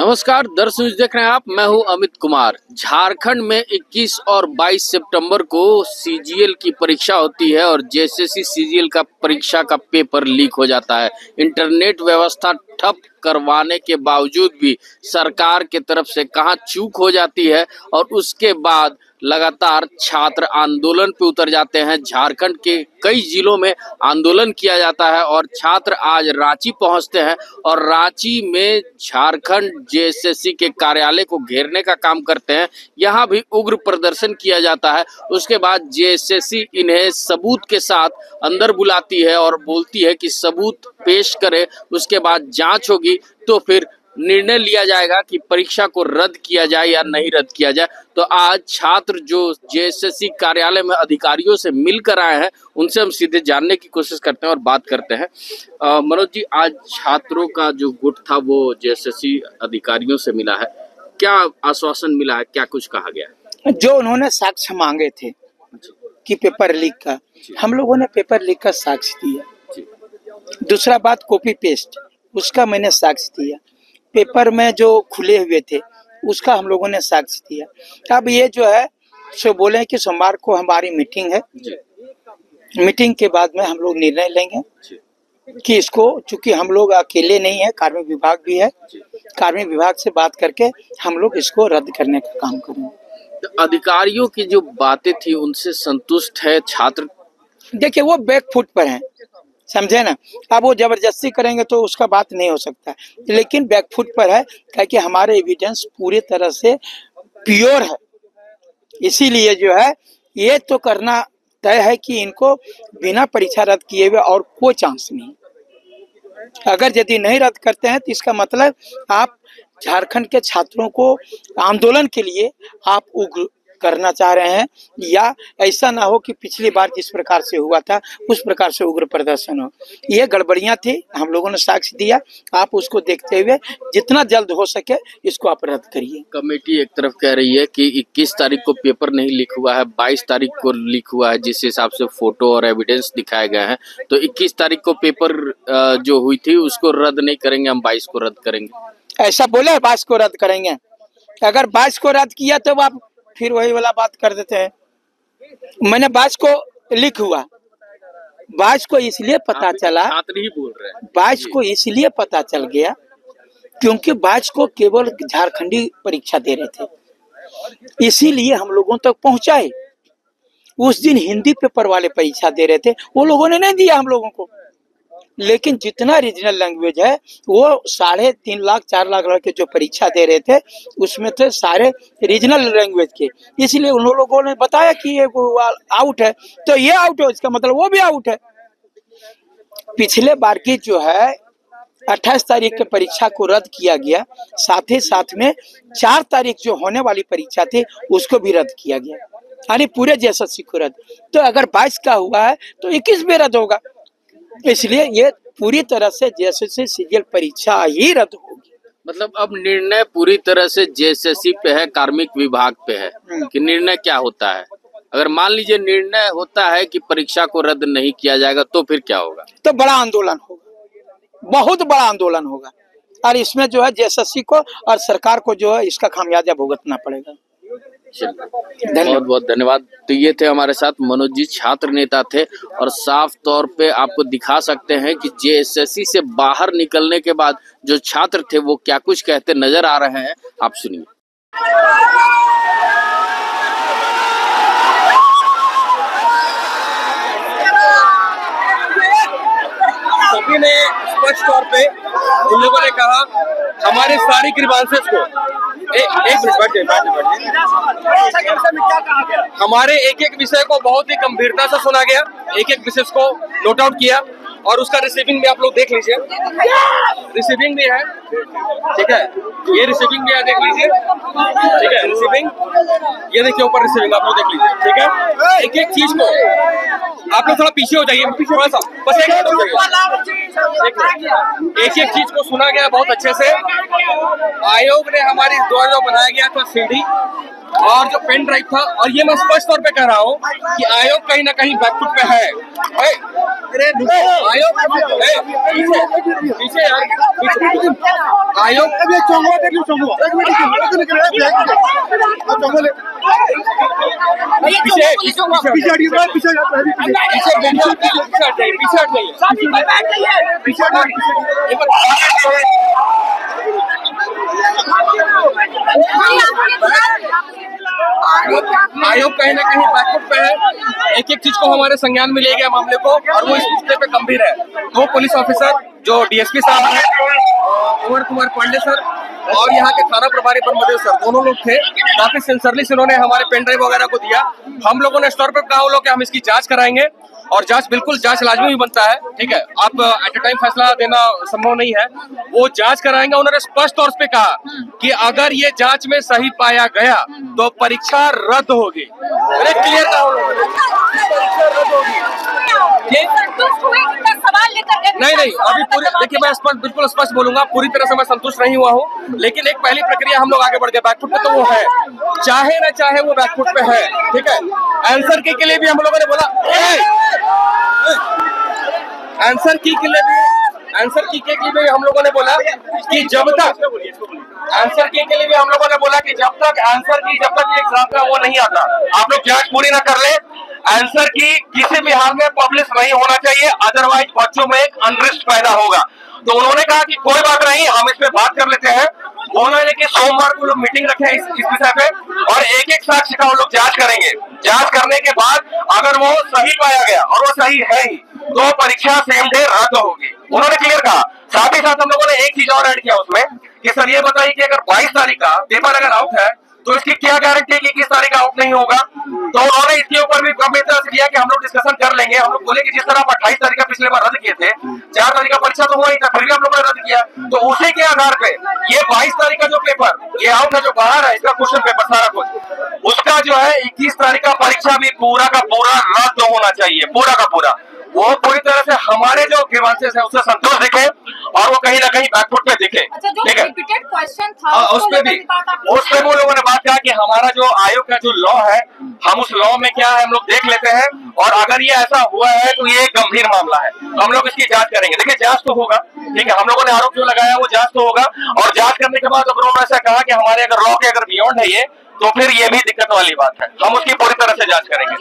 नमस्कार दर्शक देख रहे हैं आप। मैं हूं अमित कुमार। झारखंड में 21 और 22 सितंबर को सीजीएल की परीक्षा होती है और जैसे सीजीएल का परीक्षा का पेपर लीक हो जाता है। इंटरनेट व्यवस्था ठप करवाने के बावजूद भी सरकार के तरफ से कहां चूक हो जाती है और उसके बाद लगातार छात्र आंदोलन पे उतर जाते हैं। झारखंड के कई जिलों में आंदोलन किया जाता है और छात्र आज रांची पहुंचते हैं और रांची में झारखंड जेएसएससी के कार्यालय को घेरने का काम करते हैं। यहां भी उग्र प्रदर्शन किया जाता है। उसके बाद जेएसएससी इन्हें सबूत के साथ अंदर बुलाती है और बोलती है कि सबूत पेश करे, उसके बाद जांच होगी तो फिर निर्णय लिया जाएगा कि परीक्षा को रद्द किया जाए या नहीं रद्द किया जाए। तो आज छात्र जो जेएसएससी कार्यालय में अधिकारियों से मिलकर आए हैं, उनसे हम सीधे जानने की कोशिश करते हैं और बात करते हैं। मनोज जी, आज छात्रों का जो गुट था वो जेएसएससी अधिकारियों से मिला है, क्या आश्वासन मिला है, क्या कुछ कहा गया है? जो उन्होंने साक्ष्य मांगे थे कि पेपर लीक का, हम लोगों ने पेपर लीक का साक्ष्य दिया। दूसरा बात कॉपी पेस्ट, उसका मैंने साक्ष्य दिया। पेपर में जो खुले हुए थे उसका हम लोगों ने साक्ष्य दिया। अब ये जो है सो बोले कि सोमवार को हमारी मीटिंग है, मीटिंग के बाद में हम लोग निर्णय लेंगे कि इसको, चूंकि हम लोग अकेले नहीं है, कार्मिक विभाग भी है, कार्मिक विभाग से बात करके हम लोग इसको रद्द करने का काम करेंगे। अधिकारियों की जो बातें थी उनसे संतुष्ट है छात्र? देखिए, वो बैकफुट पर हैं, समझे ना। अब वो जबरदस्ती करेंगे तो उसका बात नहीं हो सकता, लेकिन बैकफुट पर है क्योंकि हमारे एविडेंस पूरी तरह से प्योर है। इसीलिए जो है ये तो करना तय है कि इनको बिना परीक्षा रद्द किए हुए और कोई चांस नहीं। अगर यदि नहीं रद्द करते हैं तो इसका मतलब आप झारखंड के छात्रों को आंदोलन के लिए आप उग्र करना चाह रहे हैं, या ऐसा ना हो कि पिछली बार जिस प्रकार से हुआ था उस प्रकार से उग्र प्रदर्शन हो। ये गड़बड़ियां थी, हम लोगों ने साक्ष्य दिया। आप उसको देखते हुए जितना जल्द हो सके इसको आप रद्द करिए। कमेटी एक तरफ कह रही है कि 21 तारीख को पेपर नहीं लीक हुआ है, 22 तारीख को लीक हुआ है, जिस हिसाब से फोटो और एविडेंस दिखाए गए हैं। तो 21 तारीख को पेपर जो हुई थी उसको रद्द नहीं करेंगे, हम 22 को रद्द करेंगे। ऐसा बोले 22 को रद्द करेंगे। अगर 22 को रद्द किया तो आप फिर वही वाला बात कर देते हैं। मैंने 22 को लीक हुआ, 22 को इसलिए पता चला, छात्र ही बोल रहे हैं, 22 को इसलिए पता चल गया क्योंकि 22 को केवल झारखंडी परीक्षा दे रहे थे, इसीलिए हम लोगों तक पहुंचाए। उस दिन हिंदी पेपर वाले परीक्षा दे रहे थे, वो लोगों ने नहीं दिया हम लोगों को। लेकिन जितना रीजनल लैंग्वेज है वो 3.5 लाख 4 लाख लड़के जो परीक्षा दे रहे थे उसमें थे सारे रीजनल लैंग्वेज के, इसलिए उन लोगों ने बताया कि ये आउट है, तो ये आउट है, इसका मतलब वो भी आउट है। पिछले बार की जो है 28 तारीख के परीक्षा को रद्द किया गया, साथ ही साथ में 4 तारीख जो होने वाली परीक्षा थी उसको भी रद्द किया गया, यानी पूरे जेएसएससी को रद्द। तो अगर 22 का हुआ है तो 21 में रद्द होगा, इसलिए ये पूरी तरह से जेएसएससी सीजीएल परीक्षा ही रद्द होगी। मतलब अब निर्णय पूरी तरह से जेएसएससी पे है, कार्मिक विभाग पे है कि निर्णय क्या होता है। अगर मान लीजिए निर्णय होता है कि परीक्षा को रद्द नहीं किया जाएगा तो फिर क्या होगा? तो बड़ा आंदोलन होगा, बहुत बड़ा आंदोलन होगा, और इसमें जो है जेएसएससी को और सरकार को जो है इसका खामियाजा भुगतना पड़ेगा। बहुत बहुत धन्यवाद। तो ये थे हमारे साथ मनोज जी, छात्र नेता थे और साफ तौर पे आपको दिखा सकते हैं कि जेएसएससी से बाहर निकलने के बाद जो छात्र थे वो क्या कुछ कहते नजर आ रहे हैं, आप सुनिए। सभी ने स्पष्ट तौर पे उन लोगों ने कहा हमारे सारी ग्रीवांसेस को एक मिनट हमारे एक विषय को बहुत ही गंभीरता से सुना गया, एक विषय को नोट आउट किया और उसका रिसीविंग भी आप लोग देख लीजिए। रिसीविंग भी है, ठीक है, ये रिसीविंग भी है, देख लीजिए, ठीक है, रिसीविंग, ये देखिए ऊपर रिसीविंग आप लोग देख लीजिए, ठीक है। एक चीज को आप लोग थोड़ा पीछे हो जाइए, थोड़ा सा, बस एक चीज को सुना गया बहुत अच्छे से। आयोग ने हमारी द्वारा बनाया गया था सीढ़ी, और जो पेन ड्राइव था, और ये मैं स्पष्ट तौर पे कह रहा हूँ कि आयोग कहीं ना कहीं बैकफुट पे है। आयोग पीछे यार, आयोग आयोग कहीं ना कहीं बैकफुट पे है। एक एक चीज को हमारे संज्ञान में ले गया मामले को, और वो इस मुद्दे पे गंभीर है। दो पुलिस ऑफिसर जो डीएसपी साहब हैं, कुंवर कुमार पांडे सर और यहाँ के थाना प्रभारी ब्रह्मदेव सर, दोनों लोग थे। काफी सिंसियरली उन्होंने हमारे पेन ड्राइव वगैरह को दिया। हम लोगों ने स्टोर पे कहा वो लोग कि हम इसकी जांच कराएंगे, और जांच लाजमी भी बनता है, ठीक है। आप एट ए टाइम फैसला देना संभव नहीं है, वो जांच कराएंगे। उन्होंने स्पष्ट तौर पे कहा कि अगर ये जांच में सही पाया गया तो परीक्षा रद्द होगी। अरे क्लियर कहा उन्होंने, परीक्षा रद्द होगी। नहीं, अभी पूरी देखिए, मैं बिल्कुल स्पष्ट बोलूंगा, पूरी तरह से मैं संतुष्ट नहीं हुआ हूँ, लेकिन एक पहली प्रक्रिया हम लोग आगे बढ़ गए। बैकफुट पे तो वो है, चाहे ना चाहे वो बैकफुट पे है, ठीक है। आंसर की के लिए भी हम लोगों ने बोला, आंसर की के लिए भी हम लोगों ने बोला कि जब तक आंसर की के लिए भी हम लोगों ने बोला कि जब तक ये एग्जाम का वो नहीं आता, आप लोग जांच पूरी ना कर ले। आंसर की किसी भी हाल में पब्लिश नहीं होना चाहिए, अदरवाइज बच्चों में एक अनरेस्ट पैदा होगा। तो उन्होंने कहा कि कोई बात नहीं, हम इस पे बात कर लेते हैं। उन्होंने कि सोमवार को लोग मीटिंग रखे हैं इस विषय पे, और एक एक साक्ष्य का वो लोग जांच करेंगे। जांच करने के बाद अगर वो सही पाया गया, और वो सही है ही, तो परीक्षा सेम डे रद्द होगी। उन्होंने क्लियर कहा। साथ ही साथ हम लोगों ने एक चीज और ऐड किया उसमें कि सर ये बताइए कि अगर 22 तारीख का पेपर अगर आउट है तो इसकी क्या गारंटी है कि किस तारीख आउट नहीं होगा। तो उन्होंने इसके ऊपर भी गंभीर तरह से किया कि हम लोग डिस्कशन कर लेंगे। हम लोग बोले कि जिस तरह आप 28 तारीख का पिछले बार रद्द किए थे, 4 तारीख का परीक्षा तो हुआ ही था, फिर भी हम लोगों ने रद्द किया। तो उसी के आधार पे ये 22 तारीख का जो पेपर ये आउट है, जो बाहर है, इसका क्वेश्चन पेपर सारा कुछ, उसका जो है 21 तारीख का परीक्षा भी पूरा का पूरा रद्द होना चाहिए, पूरा का पूरा। वो पूरी तरह से हमारे जो ग्रीवांसेस है उससे संतोष दिखे, और वो कहीं ना कहीं बैकफुट पे दिखे, ठीक है। क्वेश्चन था उस पे वो लोगों ने बात किया कि हमारा जो आयोग का जो लॉ है, हम उस लॉ में क्या है हम लोग देख लेते हैं, और अगर ये ऐसा हुआ है तो ये एक गंभीर मामला है, तो हम लोग इसकी जांच करेंगे। देखिए जांच तो होगा, ठीक है, हम लोगों ने आरोप जो लगाया वो जांच तो होगा, और जांच करने के बाद अगर उन्होंने ऐसा कहा कि हमारे अगर लॉ के अगर बियॉन्ड है ये, तो फिर ये भी दिक्कत वाली बात है। हम उसकी पूरी तरह से जांच करेंगे।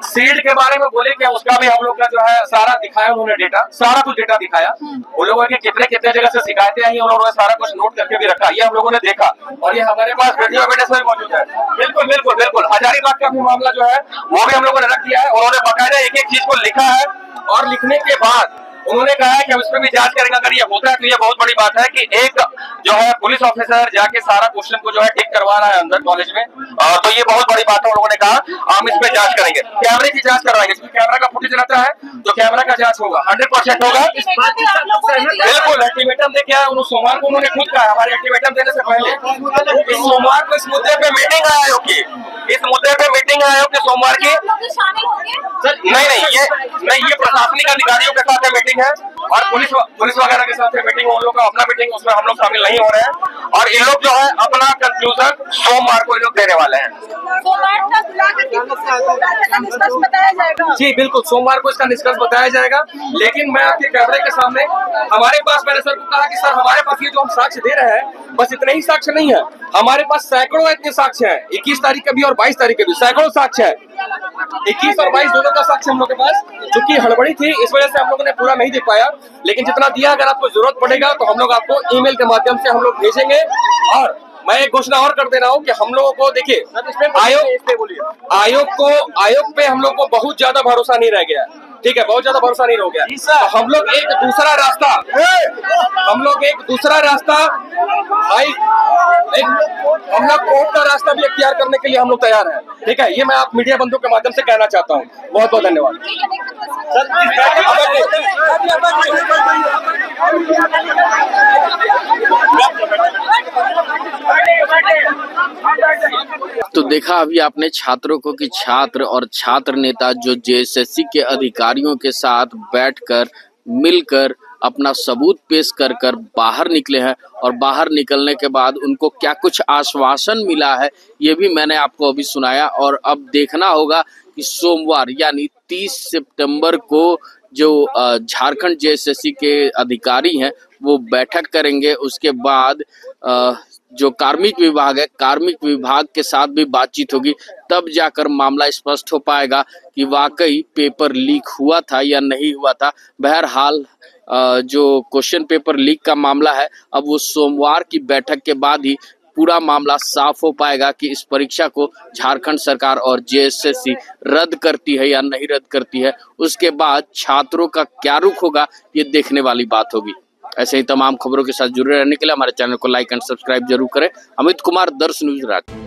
सील्ड के बारे में बोले कि उसका भी हम लोग का जो है सारा दिखाया उन्होंने, डेटा, सारा कुछ डेटा दिखाया। उन लोगों के कितने जगह से शिकायतें आई, उन्होंने सारा कुछ नोट करके भी रखा, ये हम लोगों ने देखा, और ये हमारे पास वीडियो एविडेंस में मौजूद है। बिल्कुल हजारीबाग का भी मामला जो है वो भी हम लोगों ने रख दिया है। उन्होंने बाकायदा एक एक चीज को लिखा है, और लिखने के बाद उन्होंने कहा है कि हम इस पर भी जांच करेंगे। अगर ये होता है तो ये बहुत बड़ी बात है कि एक जो है पुलिस ऑफिसर जाके सारा क्वेश्चन को जो है टिक करवा रहा है अंदर कॉलेज में, तो ये बहुत बड़ी बात है। उन लोगों ने कहा हम इस पे जांच करेंगे, कैमरे की जांच करवाएंगे, क्योंकि कैमरा का फुटेज रहता है तो कैमरा का जांच होगा, 100% होगा। बिल्कुल अल्टीमेटम दे क्या सोमवार को उन्होंने खुद कहा, हमारे अल्टीमेटम देने से पहले सोमवार को इस मुद्दे पे मीटिंग है आयोग की, सोमवार की। नहीं, ये प्रशासनिक अधिकारियों के साथ मीटिंग है, और पुलिस वगैरह के साथ मीटिंग, उन लोगों का अपना मीटिंग, उसमें हम लोग शामिल नहीं हो रहे हैं। और इन लोग जो है अपना कंक्लूजन सोमवार को इन लोग देने वाले हैं। जी बिल्कुल, सोमवार को इसका निष्कर्ष बताया जाएगा। लेकिन मैं आपके कैमरे के सामने, हमारे पास, मैंने सर को कहा कि सर हमारे पास ये जो हम साक्ष्य दे रहे हैं, बस इतने ही साक्ष्य नहीं है, हमारे पास सैकड़ों इतने साक्ष्य हैं, 21 तारीख के भी और 22 तारीख के भी सैकड़ों साक्ष्य है। 21 और 22 दोनों का साक्ष्य हम लोग के पास, चूंकि हड़बड़ी थी इस वजह से हम लोगों ने पूरा नहीं दे पाया, लेकिन जितना दिया, अगर आपको जरूरत पड़ेगा तो हम लोग आपको ईमेल के माध्यम से हम लोग भेजेंगे। और मैं एक घोषणा और कर दे रहा हूँ कि हम लोगों को, देखिए आयोग पे हम लोग को बहुत ज्यादा भरोसा नहीं रह गया, ठीक है, बहुत ज्यादा भरोसा नहीं हो गया। तो हम लोग एक दूसरा रास्ता हम लोग कोर्ट का रास्ता भी इख्तियार करने के लिए हम लोग तैयार हैं, ठीक है। ये मैं आप मीडिया बंधुओं के माध्यम से कहना चाहता हूँ। बहुत बहुत धन्यवाद। तो देखा अभी आपने छात्रों को कि छात्र और छात्र नेता जो जेएसएससी के अधिकारियों के साथ बैठकर मिलकर अपना सबूत पेश कर कर बाहर निकले हैं और बाहर निकलने के बाद उनको क्या कुछ आश्वासन मिला है ये भी मैंने आपको अभी सुनाया। और अब देखना होगा कि सोमवार यानी 30 सितंबर को जो झारखंड जेएसएससी के अधिकारी हैं वो बैठक करेंगे। उसके बाद जो कार्मिक विभाग है, कार्मिक विभाग के साथ भी बातचीत होगी, तब जाकर मामला स्पष्ट हो पाएगा कि वाकई पेपर लीक हुआ था या नहीं हुआ था। बहरहाल जो क्वेश्चन पेपर लीक का मामला है अब वो सोमवार की बैठक के बाद ही पूरा मामला साफ हो पाएगा कि इस परीक्षा को झारखंड सरकार और जेएसएससी रद्द करती है या नहीं रद्द करती है। उसके बाद छात्रों का क्या रुख होगा ये देखने वाली बात होगी। ऐसे ही तमाम खबरों के साथ जुड़े रहने के लिए हमारे चैनल को लाइक एंड सब्सक्राइब जरूर करें। अमित कुमार, दर्श न्यूज रांची।